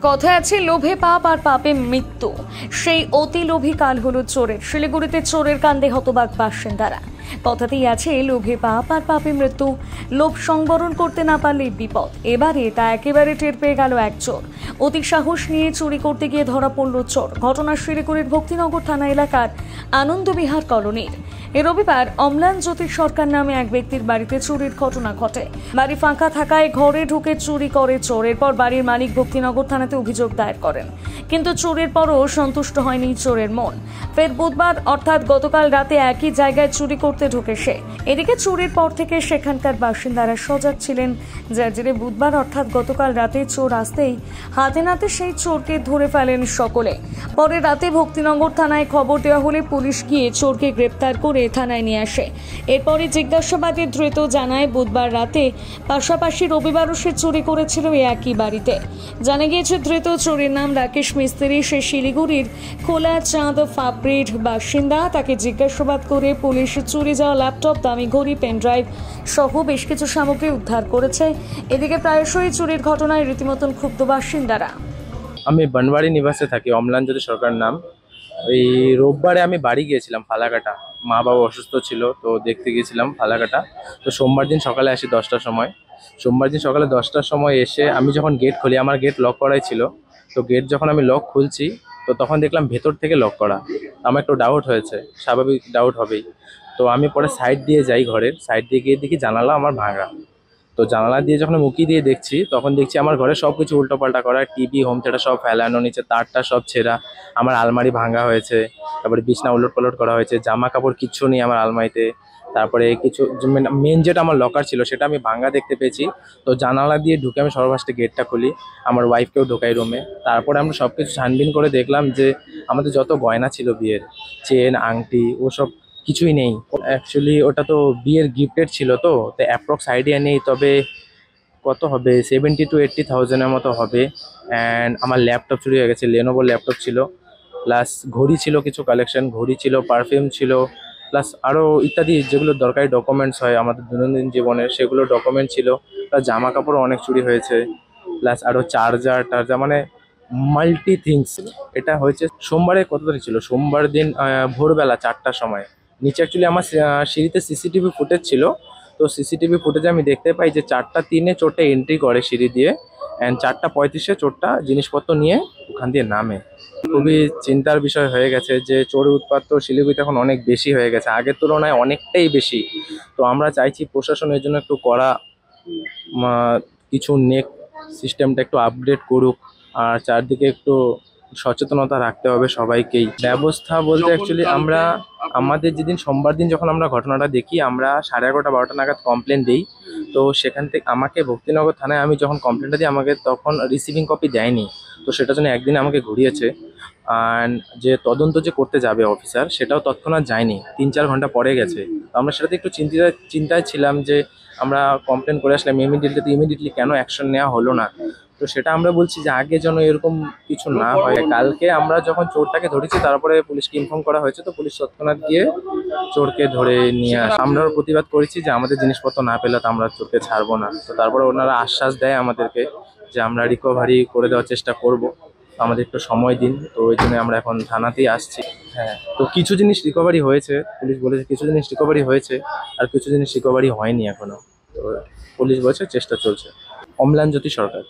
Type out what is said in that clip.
কথায় আছে লোভে পাপ আর পাপে মৃত্যু। সেই অতি লোভী কাল হলো চোরের। শিলিগুড়িতে চোরের কাণ্ডে হতবাক বাসিন্দারা। কথাতেই আছে লোভে পাপ আর পাপে মৃত্যু। লোভ সংবরণ করতে না পারলে বিপদ। এবারে তা একেবারে টের পেয়ে গেল এক চোর। অতি সাহস নিয়ে চুরি করতে গিয়ে ধরা পড়ল চোর। ঘটনা শিলিগুড়ির ভক্তিনগর থানা এলাকার আনন্দবিহার কলোনির। এ রবিবার অম্লান জ্যোতি সরকার নামে এক ব্যক্তির বাড়িতে চুরির ঘটনা ঘটে। বাড়ি ফাঁকা থাকায় ঘরে ঢুকে চুরি করে চোর। এরপর বাড়ির মালিক ভক্তিনগর থানাতে অভিযোগ দায়ের করেন, কিন্তু চোরের পরও সন্তুষ্ট হয়নি চোরের মন। ফের বুধবার অর্থাৎ গতকাল রাতে একই জায়গায় চুরি করতে ঢুকে সে। এদিকে চুরির পর থেকে সেখানকার বাসিন্দারা সজাগ ছিলেন, যার জেরে বুধবার অর্থাৎ গতকাল রাতে চোর আসতেই হাতে নাতে সেই চোরকে ধরে ফেলেন সকলে। পরে রাতে ভক্তিনগর থানায় খবর দেওয়া হলে পুলিশ গিয়ে চোরকে গ্রেপ্তার করে থানায় নিয়ে আসে। এরপরে জিজ্ঞাসাবাদে ধৃত জানায় বুধবার রাতে পাশাপাশি রবিবারও সে চুরি করেছিল এই একই বাড়িতে। জানা গিয়েছে ধৃত চোরের নাম রাকেশ মিস্ত্রি। সে শিলিগুড়ির খোলা চাঁদ ফাপড়ির বাসিন্দা। তাকে জিজ্ঞাসাবাদ করে পুলিশ চুরি যাওয়া ল্যাপটপ, দামি ঘড়ি, পেনড্রাইভ সহ বেশ কিছু সামগ্রী উদ্ধার করেছে। এদিকে প্রায়শই চুরির ঘটনায় রীতিমতন ক্ষুব্ধ বাসিন্দারা। আমি বনবাড়ি নিবাসে থাকি, অম্লান জ্যোতি সরকার নাম। ওই রোববারে আমি বাড়ি গিয়েছিলাম ফালাকাটা, মা বাবা অসুস্থ ছিল তো দেখতে গিয়েছিলাম ফালাকাটা। তো সোমবার দিন সকালে আসি 10টার সময়। সোমবার দিন সকালে 10টার সময় এসে আমি যখন গেট খুলি, আমার গেট লক করাই ছিল। তো গেট যখন আমি লক খুলছি তো তখন দেখলাম ভেতর থেকে লক করা। আমার একটু ডাউট হয়েছে, স্বাভাবিক ডাউট হবেই। তো আমি পরে সাইড দিয়ে যাই, ঘরের সাইড দিয়ে গিয়ে দেখি জানালা আমার ভাঙা। তো জানালা দিয়ে যখন উকি দিয়ে দেখছি তখন দেখছি আমার ঘরে সব কিছু উল্টোপাল্টা করা, টিভি, হোম থিয়েটার সব ফেলানো, নিচে তারটা সব ছেঁড়া, আমার আলমারি ভাঙা হয়েছে, তারপরে বিছনা উলট পালট করা হয়েছে, জামা কাপড় কিচ্ছু নেই আমার আলমারিতে। তারপরে কিছু মেন যেটা আমার লকার ছিল সেটা আমি ভাঙা দেখতে পেয়েছি। তো জানালা দিয়ে ঢুকে আমি সর্বফার্স্টে গেটটা খুলি, আমার ওয়াইফকেও ঢোকাই রুমে। তারপরে আমরা সব কিছু ছানবিন করে দেখলাম যে আমাদের যত গয়না ছিল বিয়ের, চেন, আংটি, ওসব কিছুই নেই। অ্যাকচুয়ালি ওটা তো বিয়ের গিফটেড ছিল, তো অ্যাপ্রক্স আইডিয়া নেই, তবে কত হবে 70 to 80,000-এর মতো হবে। অ্যান্ড আমার ল্যাপটপ চুরি হয়ে গেছে, লেনোভোর ল্যাপটপ ছিল, প্লাস ঘড়ি ছিল, কিছু কালেকশন ঘড়ি ছিল, পারফিউম ছিল, প্লাস আরও ইত্যাদি যেগুলো দরকারি ডকুমেন্টস হয় আমাদের দৈনন্দিন জীবনের, সেগুলো ডকুমেন্ট ছিল। প্লাস জামা কাপড়ও অনেক চুরি হয়েছে, প্লাস আরও চার্জার টার্জার, মানে মাল্টি থিংস। এটা হয়েছে সোমবারে, কত তারিখ ছিল, সোমবার দিন ভোরবেলা 4টার সময়। নিচে অ্যাকচুয়ালি আমার সিঁড়িতে সিসিটিভি ফুটেজ ছিল। তো সিসিটিভি ফুটেজে আমি দেখতে পাই যে 4টা 3-এ চোরটা এন্ট্রি করে সিঁড়ি দিয়ে, অ্যান্ড 4টা 35-এ চোরটা জিনিসপত্র নিয়ে ওখান দিয়ে নামে। খুবই চিন্তার বিষয় হয়ে গেছে যে চোরের উৎপাত তো শিলিগুড়িতে এখন অনেক বেশি হয়ে গেছে, আগের তুলনায় অনেকটাই বেশি। তো আমরা চাইছি প্রশাসনের জন্য একটু কড়া কিছু নেক সিস্টেমটা একটু আপডেট করুক, আর চারদিকে একটু সচেতনতা রাখতে হবে সবাইকেই। ব্যবস্থা বলতে অ্যাকচুয়ালি আমরা আমাদের যেদিন সোমবার দিন যখন আমরা ঘটনাটা দেখি, আমরা 11:30-12টা নাগাদ কমপ্লেন দিই। তো সেখান থেকে আমাকে ভক্তিনগর থানায় আমি যখন কমপ্লেনটা দিই, আমাকে তখন রিসিভিং কপি দেয়নি। তো সেটার জন্য একদিন আমাকে ঘুরিয়েছে। আর যে তদন্ত যে করতে যাবে অফিসার, সেটাও তৎক্ষণাৎ যায়নি, 3-4 ঘন্টা পরে গেছে। তো আমরা সেটাতে একটু চিন্তায় ছিলাম যে আমরা কমপ্লেন করে আসলাম ইমিডিয়েটলি কেন অ্যাকশন নেওয়া হলো না। তো সেটা আমরা বলছি যে আগে যেন এরকম কিছু না হয়। কালকে আমরা যখন চোরটাকে ধরেছি তারপরে পুলিশকে ইনফর্ম করা হয়েছে, তো পুলিশ তৎক্ষণাৎ গিয়ে চোরকে ধরে নিয়ে আসে। আমরাও প্রতিবাদ করেছি যে আমাদের জিনিসপত্র না পেলে তো আমরা চোরকে ছাড়বো না। তো তারপরে ওনারা আশ্বাস দেয় আমাদেরকে যে আমরা রিকভারি করে দেওয়ার চেষ্টা করব, আমাদের একটু সময় দিন। তো ওই জন্য আমরা এখন থানাতেই আসছি। হ্যাঁ, তো কিছু জিনিস রিকভারি হয়েছে, পুলিশ বলেছে কিছু জিনিস রিকভারি হয়েছে, আর কিছু জিনিস রিকভারি হয়নি এখনো। তো পুলিশ বলছে চেষ্টা চলছে। অম্লান জ্যোতি সরকার।